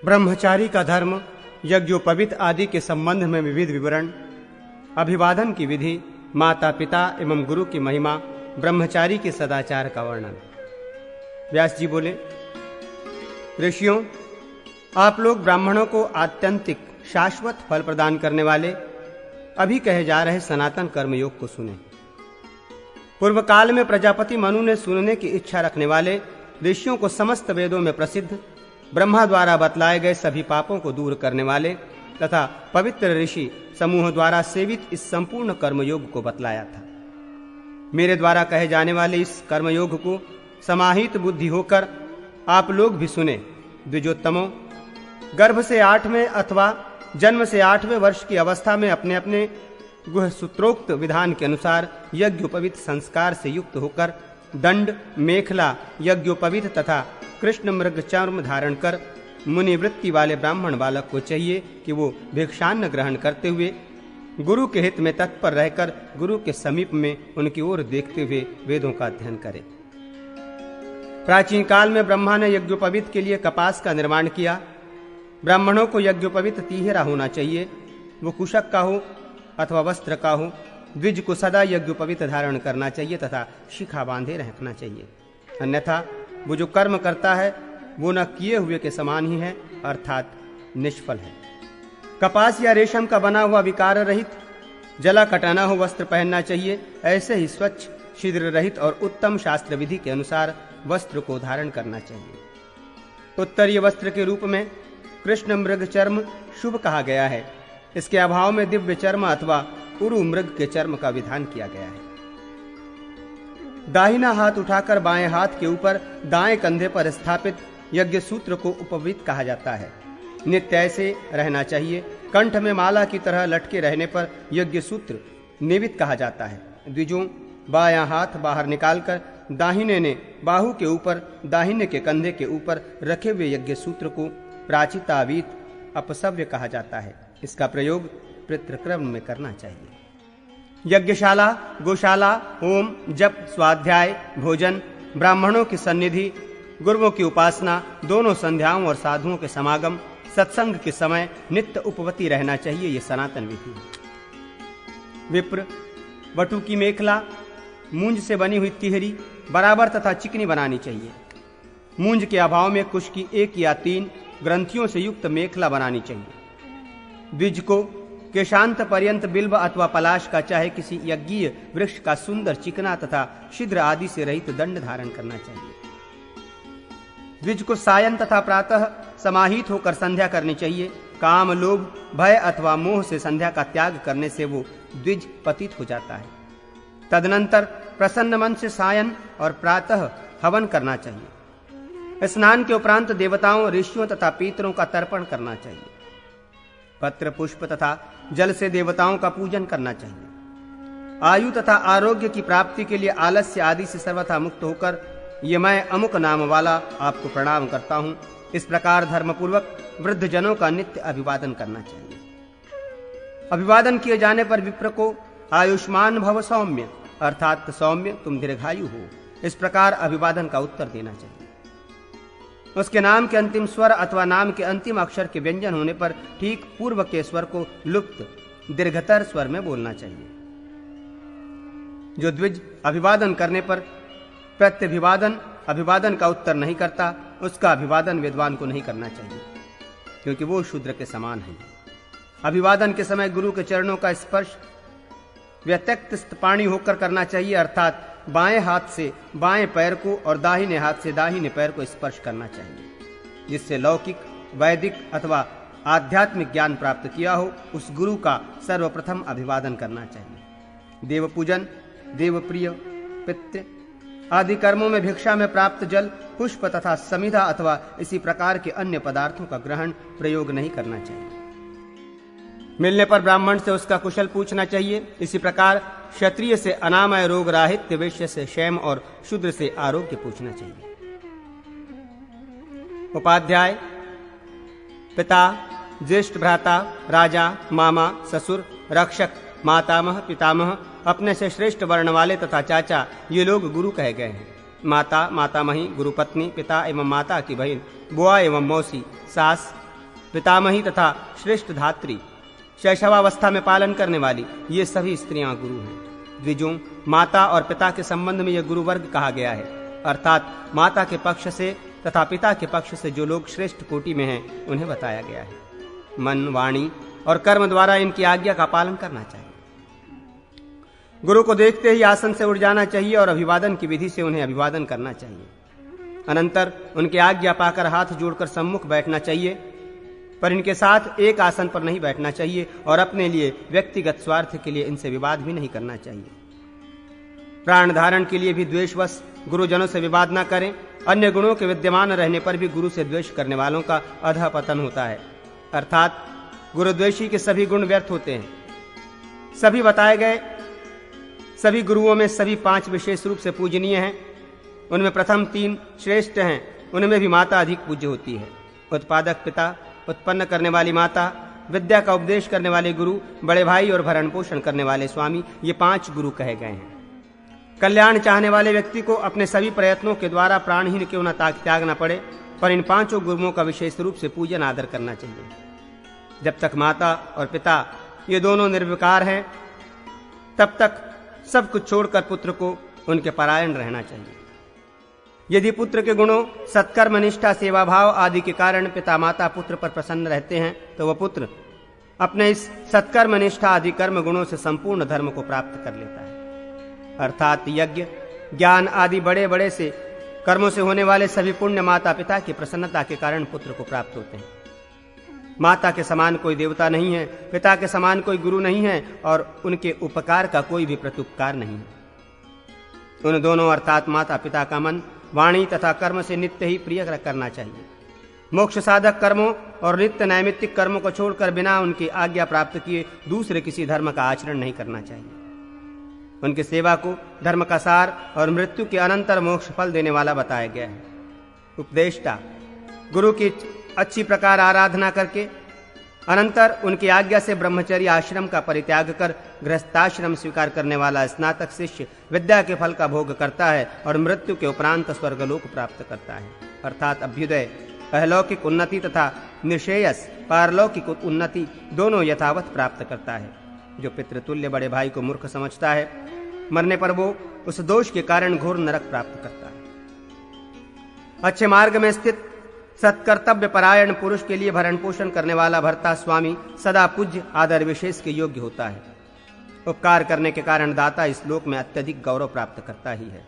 ब्रह्मचारी का धर्म, यज्ञोपवीत आदि के संबंध में विविध विवरण, अभिवादन की विधि, माता पिता एवं गुरु की महिमा, ब्रह्मचारी के सदाचार का वर्णन। व्यास जी बोले, ऋषियों, आप लोग ब्राह्मणों को आत्यंतिक शाश्वत फल प्रदान करने वाले अभी कहे जा रहे सनातन कर्मयोग को सुने। पूर्व काल में प्रजापति मनु ने सुनने की इच्छा रखने वाले ऋषियों को समस्त वेदों में प्रसिद्ध ब्रह्मा द्वारा बतलाए गए सभी पापों को दूर करने वाले तथा पवित्र ऋषि समूह द्वारा सेवित इस संपूर्ण कर्मयोग को बतलाया था। मेरे द्वारा कहे जाने वाले इस कर्मयोग को समाहित बुद्धि होकर आप लोग भी सुने। द्विजोत्तमों, गर्भ से 8वें अथवा जन्म से 8वें वर्ष की अवस्था में अपने अपने गुह सूत्रोक्त विधान के अनुसार यज्ञोपवीत संस्कार से युक्त होकर दंड, मेखला, यज्ञोपवीत तथा कृष्ण मृग चर्म धारण कर मुनि वृत्ति वाले ब्राह्मण बालक को चाहिए कि वो भिक्षान्न ग्रहण करते हुए गुरु के हित में तत्पर रहकर गुरु के समीप में उनकी ओर देखते हुए वेदों का अध्ययन करे। प्राचीन काल में ब्रह्मा ने यज्ञोपवीत के लिए कपास का निर्माण किया। ब्राह्मणों को यज्ञोपवीत तिहरा होना चाहिए, वो कुशक का हो अथवा वस्त्र का हो। द्विज को सदा यज्ञोपवीत धारण करना चाहिए तथा शिखा बांधे रखना चाहिए, अन्यथा वो जो कर्म करता है वो न किए हुए के समान ही है, अर्थात निष्फल है। कपास या रेशम का बना हुआ विकार रहित जला कटाना हो वस्त्र पहनना चाहिए। ऐसे ही स्वच्छ, छिद्र रहित और उत्तम शास्त्र विधि के अनुसार वस्त्र को धारण करना चाहिए। उत्तरीय वस्त्र के रूप में कृष्ण मृग चर्म शुभ कहा गया है। इसके अभाव में दिव्य चर्म अथवा उरु मृग के चर्म का विधान किया गया है। दाहिना हाथ उठाकर बाएं हाथ के ऊपर दाएं कंधे पर स्थापित यज्ञ सूत्र को उपवीत कहा जाता है। नित्य ऐसे रहना चाहिए। कंठ में माला की तरह लटके रहने पर यज्ञ सूत्र निवित कहा जाता है। द्विजों, बायां हाथ बाहर निकालकर दाहिने ने बाहु के ऊपर, दाहिने के कंधे के ऊपर रखे हुए यज्ञ सूत्र को प्राचितावीत अपसव्य कहा जाता है। इसका प्रयोग पितृक्रम में करना चाहिए। यज्ञशाला, गौशाला, होम, जप, स्वाध्याय, भोजन, ब्राह्मणों की सन्निधि, गुरुओं की उपासना, दोनों संध्याओं और साधुओं के समागम, सत्संग के समय नित्य उपवती रहना चाहिए। ये सनातन विधि है। विप्र, वटु की मेखला, मूंज से बनी हुई तिहरी बराबर तथा चिकनी बनानी चाहिए। मूंज के अभाव में कुश की 1 या 3 ग्रंथियों से युक्त मेखला बनानी चाहिए। द्विज को केशांत पर्यंत बिल्व अथवा पलाश का चाहे किसी यज्ञीय वृक्ष का सुंदर चिकना तथा छिद्र आदि से रहित दंड धारण करना चाहिए। द्विज को सायं तथा प्रातः समाहित होकर संध्या करनी चाहिए। काम, लोभ, भय अथवा मोह से संध्या का त्याग करने से वो द्विज पतित हो जाता है। तदनंतर प्रसन्न मन से सायं और प्रातः हवन करना चाहिए। स्नान के उपरांत देवताओं, ऋषियों तथा पितरों का तर्पण करना चाहिए। पत्र, पुष्प तथा जल से देवताओं का पूजन करना चाहिए। आयु तथा आरोग्य की प्राप्ति के लिए आलस्य आदि से सर्वथा मुक्त होकर ये मैं अमुक नाम वाला आपको प्रणाम करता हूं, इस प्रकार धर्मपूर्वक वृद्ध जनों का नित्य अभिवादन करना चाहिए। अभिवादन किए जाने पर विप्र को आयुष्मान भव सौम्य अर्थात सौम्य, तुम दीर्घायु हो, इस प्रकार अभिवादन का उत्तर देना चाहिए। उसके नाम के अंतिम स्वर अथवा नाम के अंतिम अक्षर के व्यंजन होने पर ठीक पूर्व के स्वर को लुप्त दीर्घतर स्वर में बोलना चाहिए। जो द्विज अभिवादन करने पर प्रत्यभिवादन अभिवादन का उत्तर नहीं करता, उसका अभिवादन विद्वान को नहीं करना चाहिए, क्योंकि वो शूद्र के समान है। अभिवादन के समय गुरु के चरणों का स्पर्श व्यत्यक्त स्तपाणी होकर करना चाहिए, अर्थात बाएं हाथ से बाएं पैर को और दाहिने हाथ से दाहिने पैर को स्पर्श करना चाहिए। जिससे लौकिक, वैदिक अथवा आध्यात्मिक ज्ञान प्राप्त किया हो, उस गुरु का सर्वप्रथम अभिवादन करना चाहिए। देव पूजन, देवप्रिय, पितृ आदि कर्मों में भिक्षा में प्राप्त जल, पुष्प तथा समिधा अथवा इसी प्रकार के अन्य पदार्थों का ग्रहण प्रयोग नहीं करना चाहिए। मिलने पर ब्राह्मण से उसका कुशल पूछना चाहिए। इसी प्रकार क्षत्रिय से अनामय रोग राहित्य, वैश्य से क्षेम और शूद्र से आरोग्य पूछना चाहिए। उपाध्याय, पिता, ज्येष्ठ भ्राता, राजा, मामा, ससुर, रक्षक, मातामह, पितामह, अपने से श्रेष्ठ वर्ण वाले तथा चाचा, ये लोग गुरु कहे गए हैं। माता, मातामही, गुरुपत्नी, पिता एवं माता की बहन, बुआ एवं मौसी, सास, पितामही तथा श्रेष्ठ धात्री, शैशवावस्था में पालन करने वाली, ये सभी स्त्रियां गुरु हैं। द्विजों, माता और पिता के संबंध में यह गुरु वर्ग कहा गया है, अर्थात माता के पक्ष से तथा पिता के पक्ष से जो लोग श्रेष्ठ कोटि में हैं उन्हें बताया गया है। मन, वाणी और कर्म द्वारा इनकी आज्ञा का पालन करना चाहिए। गुरु को देखते ही आसन से उठ जाना चाहिए और अभिवादन की विधि से उन्हें अभिवादन करना चाहिए। अनंतर उनकी आज्ञा पाकर हाथ जोड़कर सम्मुख बैठना चाहिए, पर इनके साथ एक आसन पर नहीं बैठना चाहिए और अपने लिए व्यक्तिगत स्वार्थ के लिए इनसे विवाद भी नहीं करना चाहिए। प्राण धारण के लिए भी द्वेषवश गुरुजनों से विवाद न करें। अन्य गुणों के विद्यमान रहने पर भी गुरु से द्वेष करने वालों का अधःपतन होता है, अर्थात गुरुद्वेषी के सभी गुण व्यर्थ होते हैं। सभी बताए गए सभी गुरुओं में सभी 5 विशेष रूप से पूजनीय हैं। उनमें प्रथम 3 श्रेष्ठ हैं, उनमें भी माता अधिक पूज्य होती है। उत्पादक पिता, उत्पन्न करने वाली माता, विद्या का उपदेश करने वाले गुरु, बड़े भाई और भरण पोषण करने वाले स्वामी, ये 5 गुरु कहे गए हैं। कल्याण चाहने वाले व्यक्ति को अपने सभी प्रयत्नों के द्वारा प्राणहीन क्यों न त्यागना पड़े, पर इन 5 गुरुओं का विशेष रूप से पूजन आदर करना चाहिए। जब तक माता और पिता ये दोनों निर्विकार हैं, तब तक सब कुछ छोड़कर पुत्र को उनके परायण रहना चाहिए। यदि पुत्र के गुणों, सत्कर्म, निष्ठा, सेवा भाव आदि के कारण पिता माता पुत्र पर प्रसन्न रहते हैं, तो वह पुत्र अपने इस सत्कर्म, निष्ठा आदि कर्म गुणों से संपूर्ण धर्म को प्राप्त कर लेता है, अर्थात यज्ञ, ज्ञान आदि बड़े बड़े से कर्मों से होने वाले सभी पुण्य माता पिता की प्रसन्नता के कारण पुत्र को प्राप्त होते हैं। माता के समान कोई देवता नहीं है, पिता के समान कोई गुरु नहीं है और उनके उपकार का कोई भी प्रत्युपकार नहीं है। उन दोनों अर्थात माता पिता का मन, वाणी तथा कर्म से नित्य ही प्रिय करना चाहिए। मोक्ष साधक कर्मों और नित्य नैमित्तिक कर्मों को छोड़कर बिना उनकी आज्ञा प्राप्त किए दूसरे किसी धर्म का आचरण नहीं करना चाहिए। उनकी सेवा को धर्म का सार और मृत्यु के अनंतर मोक्ष फल देने वाला बताया गया है। उपदेष्टा, गुरु की अच्छी प्रकार आराधना करके अनंतर उनकी आज्ञा से ब्रह्मचर्य आश्रम का परित्याग कर गृहस्थाश्रम स्वीकार करने वाला स्नातक शिष्य विद्या के फल का भोग करता है और मृत्यु के उपरांत स्वर्गलोक प्राप्त करता है, अर्थात अभ्युदय, अहलौकिक उन्नति तथा निश्रेयस पारलौकिक उन्नति दोनों यथावत प्राप्त करता है। जो पितृतुल्य बड़े भाई को मूर्ख समझता है, मरने पर वो उस दोष के कारण घोर नरक प्राप्त करता है। अच्छे मार्ग में स्थित सत्कर्तव्य परायण पुरुष के लिए भरण पोषण करने वाला भर्ता स्वामी सदा पूज्य आदर विशेष के योग्य होता है। उपकार करने के कारण दाता इस लोक में अत्यधिक गौरव प्राप्त करता ही है।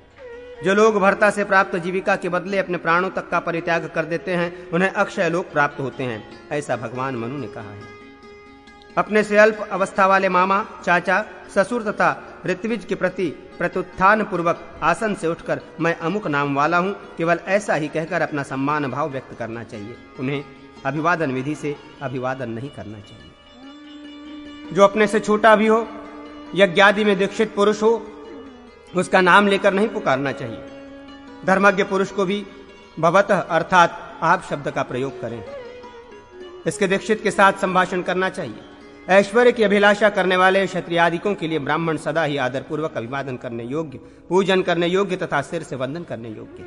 जो लोग भर्ता से प्राप्त जीविका के बदले अपने प्राणों तक का परित्याग कर देते हैं, उन्हें अक्षय लोक प्राप्त होते हैं, ऐसा भगवान मनु ने कहा है। अपने से अल्प अवस्था वाले मामा, चाचा, ससुर तथा ऋत्विज के प्रति प्रत्युत्थान पूर्वक आसन से उठकर मैं अमुक नाम वाला हूं, केवल ऐसा ही कहकर अपना सम्मान भाव व्यक्त करना चाहिए। उन्हें अभिवादन विधि से अभिवादन नहीं करना चाहिए। जो अपने से छोटा भी हो, यज्ञादि में दीक्षित पुरुष हो, उसका नाम लेकर नहीं पुकारना चाहिए। धर्मज्ञ पुरुष को भी भवतः अर्थात आप शब्द का प्रयोग करें। इसके दीक्षित के साथ संभाषण करना चाहिए। ऐश्वर्य की अभिलाषा करने वाले क्षत्रियादिकों के लिए ब्राह्मण सदा ही आदर पूर्वक अभिवादन करने योग्य, पूजन करने योग्य तथा सिर से वंदन करने योग्य।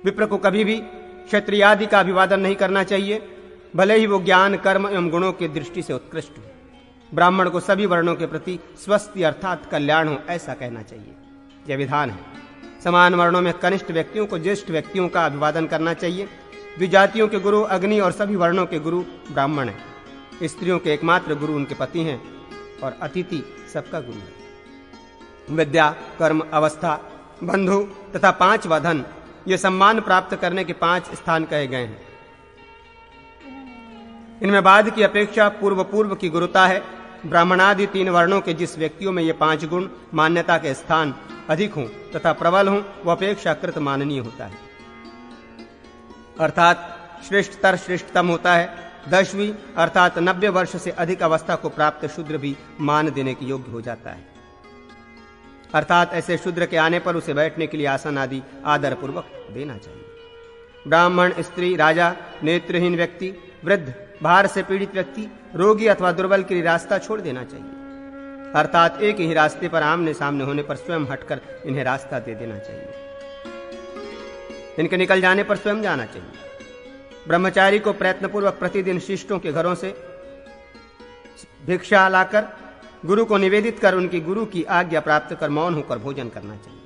विप्र को कभी भी क्षत्रियादि का अभिवादन नहीं करना चाहिए, भले ही वो ज्ञान, कर्म एवं गुणों की दृष्टि से उत्कृष्ट हो। ब्राह्मण को सभी वर्णों के प्रति स्वस्ति अर्थात कल्याण हो, ऐसा कहना चाहिए। यह विधान है। समान वर्णों में कनिष्ठ व्यक्तियों को ज्येष्ठ व्यक्तियों का अभिवादन करना चाहिए। द्विजातियों के गुरु अग्नि और सभी वर्णों के गुरु ब्राह्मण हैं। स्त्रियों के एकमात्र गुरु उनके पति हैं और अतिथि सबका गुरु है। विद्या, कर्म, अवस्था, बंधु तथा 5वां धन, ये सम्मान प्राप्त करने के 5 स्थान कहे गए हैं। इनमें बाद की अपेक्षा पूर्व की गुरुता है। ब्राह्मणादि 3 वर्णों के जिस व्यक्तियों में ये 5 गुण मान्यता के स्थान अधिक हों तथा प्रबल हों, वह अपेक्षाकृत माननीय होता है, अर्थात श्रेष्ठतर श्रेष्ठतम होता है। 10वीं अर्थात 90 वर्ष से अधिक अवस्था को प्राप्त शूद्र भी मान देने के योग्य हो जाता है, अर्थात ऐसे शूद्र के आने पर उसे बैठने के लिए आसन आदि आदर पूर्वक देना चाहिए। ब्राह्मण, स्त्री, राजा, नेत्रहीन व्यक्ति, वृद्ध, भार से पीड़ित व्यक्ति, रोगी अथवा दुर्बल के लिए रास्ता छोड़ देना चाहिए, अर्थात एक ही रास्ते पर आमने सामने होने पर स्वयं हटकर इन्हें रास्ता दे देना चाहिए। इनके निकल जाने पर स्वयं जाना चाहिए। ब्रह्मचारी को प्रयत्नपूर्वक प्रतिदिन शिष्टों के घरों से भिक्षा लाकर गुरु को निवेदित कर उनकी गुरु की आज्ञा प्राप्त कर मौन होकर भोजन करना चाहिए।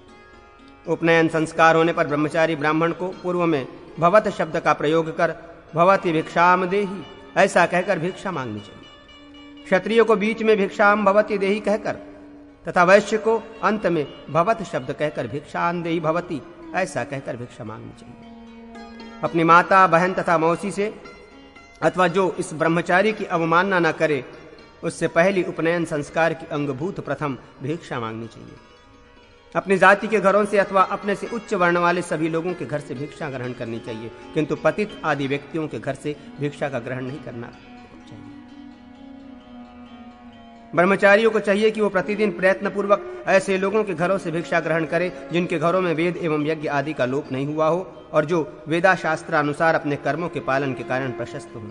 उपनयन संस्कार होने पर ब्रह्मचारी ब्राह्मण को पूर्व में भवत शब्द का प्रयोग कर भवति भिक्षाम देहि ऐसा कहकर भिक्षा मांगनी चाहिए। क्षत्रिय को बीच में भिक्षाम भवति देहि कहकर तथा वैश्य को अंत में भवत शब्द कहकर भिक्षान देहि भवति ऐसा कहकर भिक्षा मांगनी चाहिए। अपनी माता, बहन तथा मौसी से अथवा जो इस ब्रह्मचारी की अवमानना न करे उससे पहली उपनयन संस्कार की अंगभूत प्रथम भिक्षा मांगनी चाहिए। अपनी जाति के घरों से अथवा अपने से उच्च वर्ण वाले सभी लोगों के घर से भिक्षा ग्रहण करनी चाहिए, किंतु पतित आदि व्यक्तियों के घर से भिक्षा का ग्रहण नहीं करना चाहिए। ब्रह्मचारियों को चाहिए कि वो प्रतिदिन प्रयत्नपूर्वक ऐसे लोगों के घरों से भिक्षा ग्रहण करे जिनके घरों में वेद एवं यज्ञ आदि का लोप नहीं हुआ हो और जो वेदा शास्त्रानुसार अपने कर्मों के पालन के कारण प्रशस्त हों।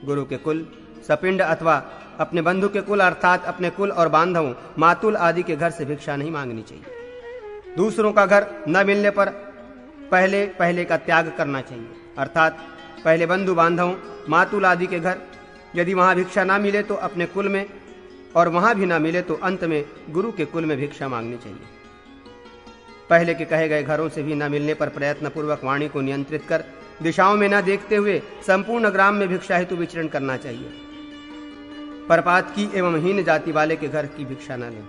गुरु के कुल, सपिंड अथवा अपने बंधु के कुल अर्थात अपने कुल और बांधवों, मातुल आदि के घर से भिक्षा नहीं मांगनी चाहिए। दूसरों का घर न मिलने पर पहले का त्याग करना चाहिए, अर्थात पहले बंधु बांधवों, मातुल आदि के घर। यदि वहां भिक्षा ना मिले तो अपने कुल में और वहां भी ना मिले तो अंत में गुरु के कुल में भिक्षा मांगनी चाहिए। पहले के कहे गए घरों से भी न मिलने पर प्रयत्नपूर्वक वाणी को नियंत्रित कर दिशाओं में न देखते हुए संपूर्ण ग्राम में भिक्षा हेतु विचरण करना चाहिए। परपात की एवं हीन जाति वाले के घर की भिक्षा न लें।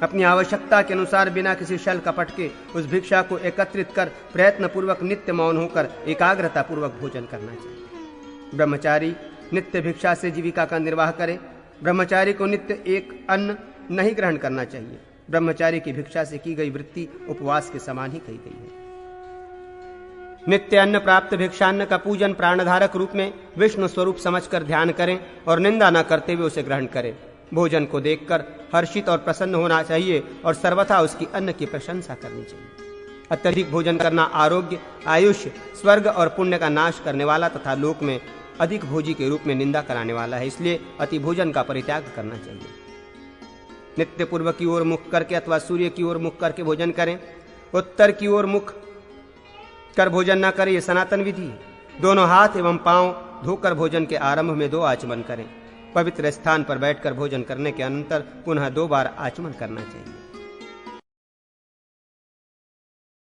अपनी आवश्यकता के अनुसार बिना किसी छल कपट के उस भिक्षा को एकत्रित कर प्रयत्नपूर्वक नित्य मौन होकर एकाग्रता पूर्वक भोजन करना चाहिए। ब्रह्मचारी नित्य भिक्षा से जीविका का निर्वाह करे। ब्रह्मचारी को नित्य एक अन्न नहीं ग्रहण करना चाहिए। ब्रह्मचारी की भिक्षा से की गई वृत्ति उपवास के समान ही कही गई है। नित्य अन्न प्राप्त भिक्षान्न का पूजन प्राणधारक रूप में विष्णु स्वरूप समझकर ध्यान करें और निंदा न करते हुए उसे ग्रहण करें। भोजन को देखकर हर्षित और प्रसन्न होना चाहिए और सर्वथा उसकी अन्न की प्रशंसा करनी चाहिए। अत्यधिक भोजन करना आरोग्य, आयुष्य, स्वर्ग और पुण्य का नाश करने वाला तथा लोक में अधिक भोजी के रूप में निंदा कराने वाला है, इसलिए अति भोजन का परित्याग करना चाहिए। नित्य पूर्व की ओर मुख करके अथवा सूर्य की ओर मुख करके भोजन करें। उत्तर की ओर मुख कर भोजन न करें, यह सनातन विधि है। दोनों हाथ एवं पांव धोकर भोजन के आरंभ में 2 आचमन करें। पवित्र स्थान पर बैठकर भोजन करने के अंतर पुनः 2 बार आचमन करना चाहिए।